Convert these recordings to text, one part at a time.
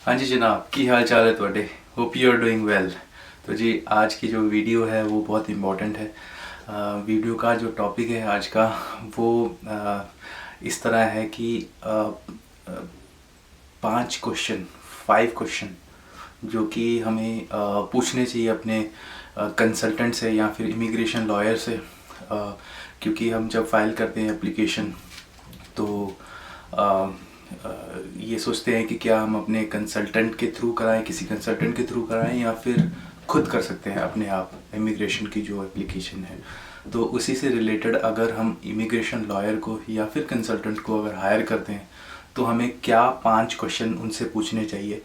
हाँ जी जनाब, की हाल चाल है ਤੁਹਾਡੇ? Hope you are doing well. तो जी आज की जो वीडियो है वो बहुत इम्पोर्टेंट है। वीडियो का जो टॉपिक है आज का वो इस तरह है कि 5 क्वेश्चन 5 क्वेश्चन जो कि हमें पूछने चाहिए अपने कंसल्टेंट से या फिर इमिग्रेशन लॉयर से। क्योंकि हम जब फाइल करते हैं एप्लीकेशन तो ये सोचते हैं कि क्या हम अपने कंसल्टेंट के थ्रू कराएं, किसी कंसल्टेंट के थ्रू कराएं या फिर खुद कर सकते हैं अपने आप इमिग्रेशन की जो एप्लीकेशन है। तो उसी से रिलेटेड अगर हम इमिग्रेशन लॉयर को या फिर कंसल्टेंट को अगर हायर करते हैं तो हमें क्या 5 क्वेश्चन उनसे पूछने चाहिए,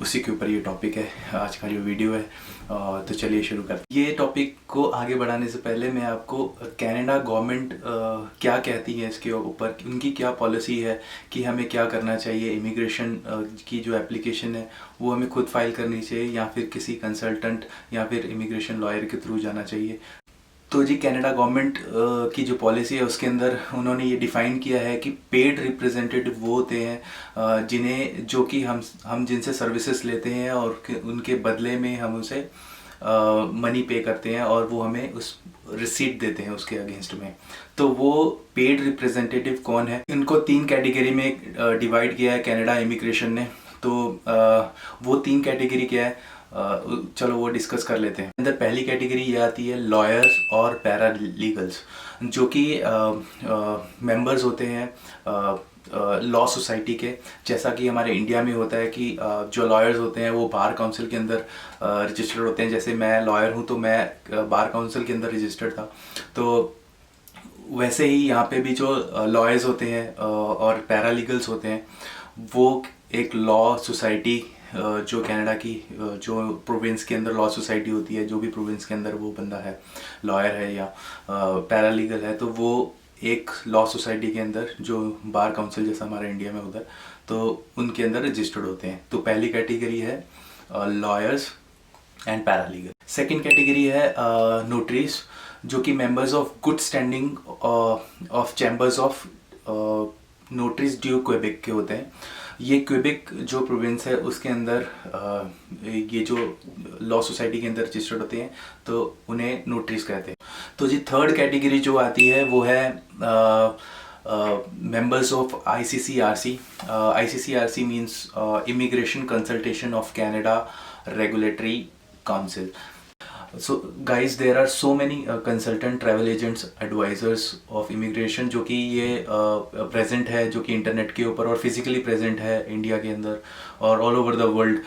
उसी के ऊपर ये टॉपिक है आज का जो वीडियो है। तो चलिए शुरू करते हैं। ये टॉपिक को आगे बढ़ाने से पहले मैं आपको कनाडा गवर्नमेंट क्या कहती है इसके ऊपर, उनकी क्या पॉलिसी है कि हमें क्या करना चाहिए। इमिग्रेशन की जो एप्लीकेशन है वो हमें खुद फाइल करनी चाहिए या फिर किसी कंसल्टेंट या फिर इमिग्रेशन लॉयर के थ्रू जाना चाहिए। तो जी कनाडा गवर्नमेंट की जो पॉलिसी है उसके अंदर उन्होंने ये डिफ़ाइन किया है कि पेड रिप्रेजेंटेटिव वो होते हैं जिन्हें जो कि हम जिनसे सर्विसेज लेते हैं और उनके बदले में हम उसे मनी पे करते हैं और वो हमें उस रिसीट देते हैं उसके अगेंस्ट में। तो वो पेड रिप्रेजेंटेटिव कौन है, इनको 3 कैटेगरी में डिवाइड किया है कनाडा इमिग्रेशन ने। तो वो 3 कैटेगरी क्या है, चलो वो डिस्कस कर लेते हैं। अंदर पहली कैटेगरी ये आती है लॉयर्स और पैरालीगल्स, जो कि मेंबर्स होते हैं लॉ सोसाइटी के। जैसा कि हमारे इंडिया में होता है कि जो लॉयर्स होते हैं वो बार काउंसिल के अंदर रजिस्टर्ड होते हैं। जैसे मैं लॉयर हूँ तो मैं बार काउंसिल के अंदर रजिस्टर्ड था। तो वैसे ही यहाँ पे भी जो लॉयर्स होते हैं और पैरालीगल्स होते हैं वो एक लॉ सोसाइटी जो कनाडा की जो प्रोविंस के अंदर लॉ सोसाइटी होती है, जो भी प्रोविंस के अंदर वो बंदा है लॉयर है या पैरालीगल है, तो वो एक लॉ सोसाइटी के अंदर जो बार काउंसिल जैसा हमारे इंडिया में होता है तो उनके अंदर रजिस्टर्ड होते हैं। तो पहली कैटेगरी है lawyers and paralegal. Second category है नोटरीज, जो कि members of good standing of chambers of notaries du Quebec के होते हैं। ये क्वेबेक जो प्रोविंस है उसके अंदर ये जो लॉ सोसाइटी के अंदर रजिस्टर्ड होते हैं तो उन्हें नोटरीज कहते हैं। तो जी थर्ड कैटेगरी जो आती है वो है members of ICCRC. ICCRC means Immigration Consultation of Canada Regulatory Council. So guys, there are so many consultant, travel agents, advisors of immigration जो कि ये present है, जो कि इंटरनेट के ऊपर और फिजिकली प्रेजेंट है इंडिया के अंदर और ऑल ओवर द वर्ल्ड,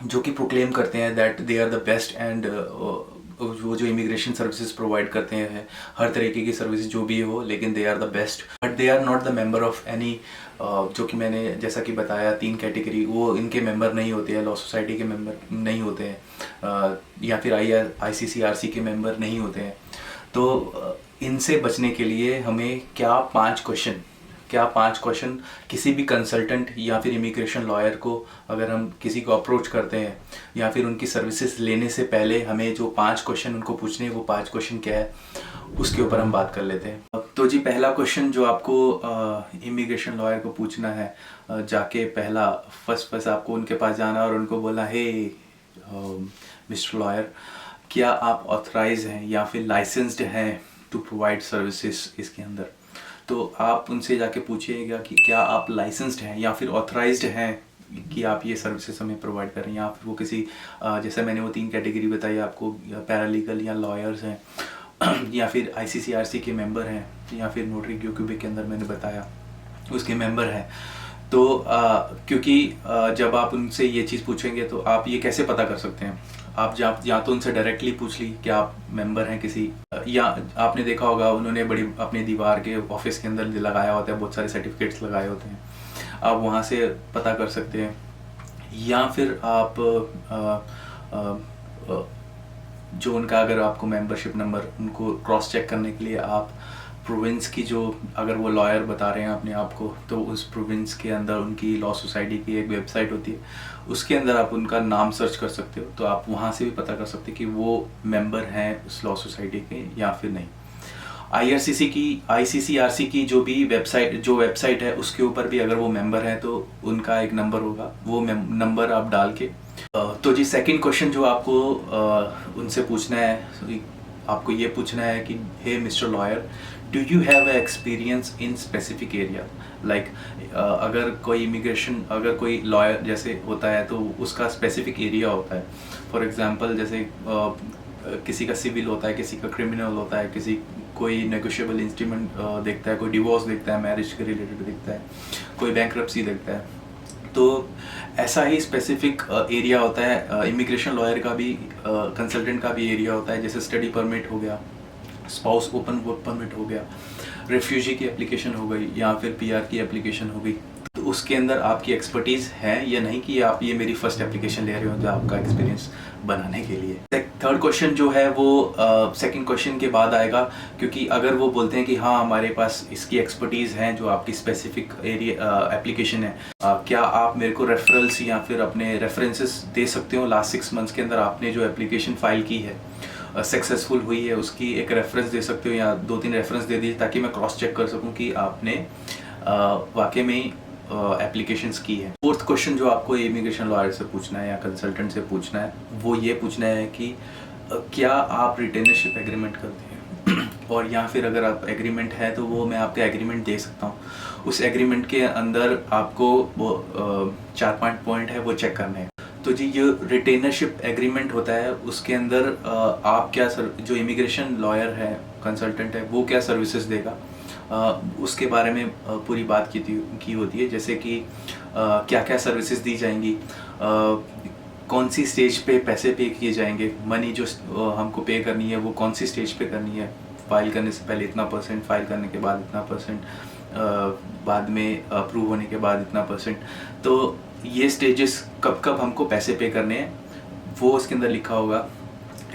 जो कि प्रोक्लेम करते हैं that they are the best एंड वो जो इमिग्रेशन सर्विसेज प्रोवाइड करते हैं हर तरीके की सर्विसेज जो भी हो, लेकिन they are the best but they are not the member of any, जो कि मैंने जैसा कि बताया 3 कैटेगरी, वो इनके मेंबर नहीं होते हैं, लॉ सोसाइटी के मेंबर नहीं होते हैं या फिर ICCRC के मेंबर नहीं होते हैं। तो इनसे बचने के लिए हमें क्या 5 क्वेश्चन किसी भी कंसल्टेंट या फिर इमिग्रेशन लॉयर को अगर हम किसी को अप्रोच करते हैं या फिर उनकी सर्विसेज लेने से पहले हमें जो 5 क्वेश्चन उनको पूछने हैं वो 5 क्वेश्चन क्या है उसके ऊपर हम बात कर लेते हैं। तो जी पहला क्वेश्चन जो आपको इमिग्रेशन लॉयर को पूछना है, जाके फर्स्ट आपको उनके पास जाना और उनको बोलना हे मिस्टर लॉयर, क्या आप ऑथराइज हैं या फिर लाइसेंस्ड हैं टू प्रोवाइड सर्विसेज इसके अंदर। तो आप उनसे जाके पूछिएगा कि क्या आप लाइसेंस्ड हैं या फिर ऑथराइज्ड हैं कि आप ये सर्विसेज हमें प्रोवाइड कर रहे हैं, या फिर वो किसी जैसे मैंने वो 3 कैटेगरी बताई आपको, पैरालीगल या लॉयर्स हैं या फिर ICCRC के मेंबर हैं या फिर नोटरी ड्यू क्वेबेक के अंदर मैंने बताया उसके मेंबर हैं। तो क्योंकि जब आप उनसे ये चीज़ पूछेंगे तो आप ये कैसे पता कर सकते हैं, आप या तो उनसे डायरेक्टली पूछ ली कि आप मेंबर हैं किसी, या आपने देखा होगा उन्होंने बड़ी अपने दीवार के ऑफिस के अंदर लगाया होता है, बहुत सारे सर्टिफिकेट्स लगाए होते हैं, आप वहाँ से पता कर सकते हैं। या फिर आप जो उनका अगर आपको मेंबरशिप नंबर उनको क्रॉस चेक करने के लिए आप प्रोविंस की जो अगर वो लॉयर बता रहे हैं अपने आप को तो उस प्रोविंस के अंदर उनकी लॉ सोसाइटी की एक वेबसाइट होती है, उसके अंदर आप उनका नाम सर्च कर सकते हो। तो आप वहाँ से भी पता कर सकते हैं कि वो मेंबर हैं उस लॉ सोसाइटी के या फिर नहीं। ICCRC की जो वेबसाइट है उसके ऊपर भी अगर वो मेंबर हैं तो उनका एक नंबर होगा, वो नंबर आप डाल के तो जी सेकंड क्वेश्चन जो आपको उनसे पूछना है, आपको ये पूछना है कि hey mister lawyer, do you have experience in specific area, like अगर कोई लॉयर जैसे होता है तो उसका स्पेसिफिक एरिया होता है। फॉर एग्जांपल जैसे किसी का सिविल होता है, किसी का क्रिमिनल होता है, कोई नेगोशिएबल इंस्ट्रूमेंट देखता है, कोई डिवोर्स देखता है, मैरिज के रिलेटेड देखता है, कोई बैंक्रप्सी देखता है। तो ऐसा ही स्पेसिफिक एरिया होता है इमिग्रेशन लॉयर का भी, कंसल्टेंट का भी एरिया होता है। जैसे स्टडी परमिट हो गया, स्पाउस ओपन वर्क परमिट हो गया, रेफ्यूजी की एप्लीकेशन हो गई, या फिर PR की एप्लीकेशन हो गई। तो उसके अंदर आपकी एक्सपर्टीज़ है या नहीं कि आप ये मेरी फर्स्ट एप्लीकेशन ले रहे हो जो आपका एक्सपीरियंस बनाने के लिए। थर्ड क्वेश्चन जो है वो सेकंड क्वेश्चन के बाद आएगा, क्योंकि अगर वो बोलते हैं कि हाँ हमारे पास इसकी एक्सपर्टीज़ है जो आपकी स्पेसिफिक एरिया एप्लीकेशन है, क्या आप मेरे को रेफरल्स या फिर अपने रेफरेंसेस दे सकते हो, लास्ट 6 मंथ्स के अंदर आपने जो एप्लीकेशन फाइल की है सक्सेसफुल हुई है उसकी एक रेफरेंस दे सकते हो, या 2-3 रेफरेंस दे दीजिए ताकि मैं क्रॉस चेक कर सकूं कि आपने वाकई में एप्लीकेशंस की है। फोर्थ क्वेश्चन जो आपको इमिग्रेशन लॉयर से पूछना है या कंसल्टेंट से पूछना है वो ये पूछना है कि क्या आप रिटेनरशिप एग्रीमेंट करते हैं और या फिर अगर आप एग्रीमेंट है तो वो मैं आपका एग्रीमेंट दे सकता हूँ। उस एग्रीमेंट के अंदर आपको वो 4-5 पॉइंट है वो चेक करने हैं। तो जी ये रिटेनरशिप एग्रीमेंट होता है, उसके अंदर आप क्या जो इमिग्रेशन लॉयर है, कंसल्टेंट है, वो क्या सर्विसेज देगा उसके बारे में पूरी बात की होती है। जैसे कि क्या क्या सर्विसेज दी जाएंगी, कौन सी स्टेज पे पैसे पे किए जाएंगे, मनी जो हमको पे करनी है वो कौन सी स्टेज पे करनी है, फाइल करने से पहले इतना %, फाइल करने के बाद इतना %, बाद में अप्रूव होने के बाद इतना %। तो ये स्टेजेस कब कब हमको पैसे पे करने हैं वो उसके अंदर लिखा होगा।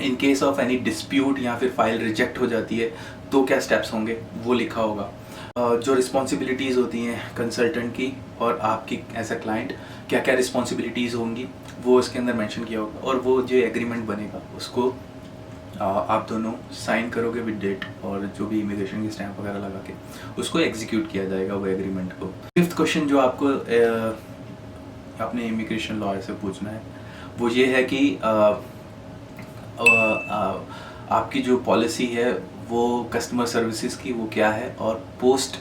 In case of any dispute या फिर फाइल रिजेक्ट हो जाती है तो क्या स्टेप्स होंगे वो लिखा होगा। जो रिस्पॉन्सिबिलिटीज़ होती हैं कंसल्टेंट की और आपकी एज अ क्लाइंट क्या क्या रिस्पॉन्सिबिलिटीज़ होंगी वो इसके अंदर मेंशन किया होगा। और वो जो एग्रीमेंट बनेगा उसको आप दोनों साइन करोगे विद डेट, और जो भी इमिग्रेशन की स्टैंप वगैरह लगा के उसको एग्जीक्यूट किया जाएगा वो एग्रीमेंट को। फिफ्थ क्वेश्चन जो आपको अपने इमिग्रेशन लॉयर से पूछना है वो ये है कि आपकी जो पॉलिसी है वो कस्टमर सर्विसेज की वो क्या है, और पोस्ट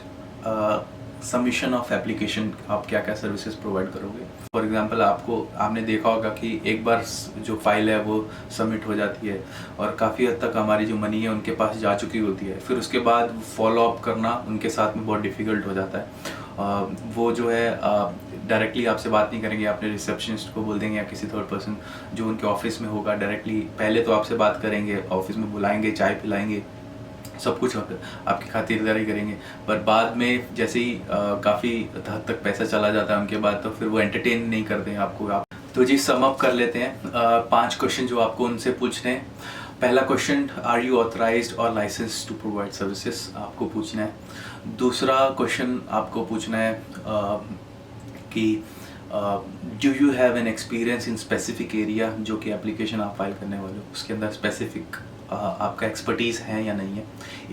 सबमिशन ऑफ एप्लीकेशन आप क्या क्या सर्विसेज प्रोवाइड करोगे। फॉर एग्जांपल आपने देखा होगा कि एक बार जो फाइल है वो सबमिट हो जाती है और काफ़ी हद तक हमारी जो मनी है उनके पास जा चुकी होती है, फिर उसके बाद फॉलो अप करना उनके साथ में बहुत डिफ़िकल्ट हो जाता है। वो जो है डायरेक्टली आपसे बात नहीं करेंगे, अपने रिसेप्शनिस्ट को बोल देंगे या किसी थर्ड पर्सन जो उनके ऑफिस में होगा, डायरेक्टली पहले तो आपसे बात करेंगे, ऑफिस में बुलाएंगे, चाय पिलाएंगे, सब कुछ आपकी खातिरदारी करेंगे। पर बाद में जैसे ही काफ़ी हद तक पैसा चला जाता है उनके बाद, तो फिर वो एंटरटेन नहीं करते हैं आपको। तो जी सम अप कर लेते हैं 5 क्वेश्चन जो आपको उनसे पूछने हैं। पहला क्वेश्चन, आर यू ऑथराइज्ड और लाइसेंस टू प्रोवाइड सर्विसेज, आपको पूछना है। दूसरा क्वेश्चन आपको पूछना है कि do you have an experience in specific area, जो कि एप्लीकेशन आप फाइल करने वाले हो उसके अंदर स्पेसिफिक आपका एक्सपर्टीज़ है या नहीं है।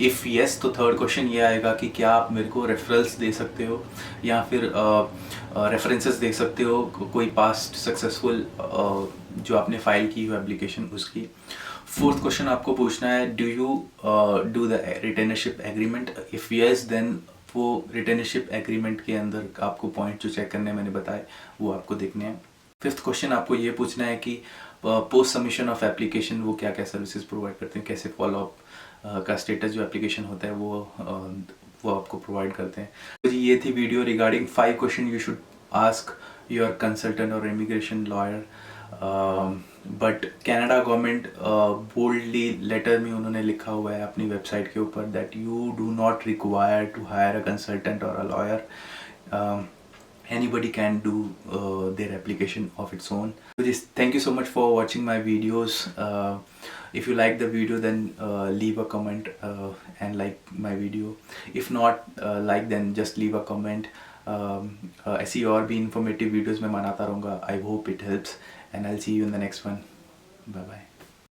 इफ़ येस तो थर्ड क्वेश्चन ये आएगा कि क्या आप मेरे को रेफरल्स दे सकते हो या फिर रेफरेंसेस दे सकते हो कोई पास्ट सक्सेसफुल जो आपने फाइल की हो एप्लीकेशन उसकी। फोर्थ क्वेश्चन आपको पूछना है, do you do the retainership agreement, if yes then वो रिटेनरशिप एग्रीमेंट के अंदर आपको पॉइंट जो चेक करने मैंने बताए वो आपको देखने हैं। फिफ्थ क्वेश्चन आपको ये पूछना है कि पोस्ट सबमिशन ऑफ एप्लीकेशन वो क्या क्या सर्विसेज प्रोवाइड करते हैं, कैसे फॉलो अप का स्टेटस जो एप्लीकेशन होता है वो आपको प्रोवाइड करते हैं। तो जी ये थी video regarding 5 question you should ask your consultant or immigration lawyer. But Canada government boldly letter में उन्होंने लिखा हुआ है अपनी वेबसाइट के ऊपर that you do not require to hire a consultant or a lawyer, anybody can do their application of its own. So just thank you so much for watching my videos. If you like the video then leave a comment and like my video. If not like then just leave a comment. ऐसी और भी informative videos मैं बनाता रहूँगा. I hope it helps and I'll see you in the next one. Bye bye.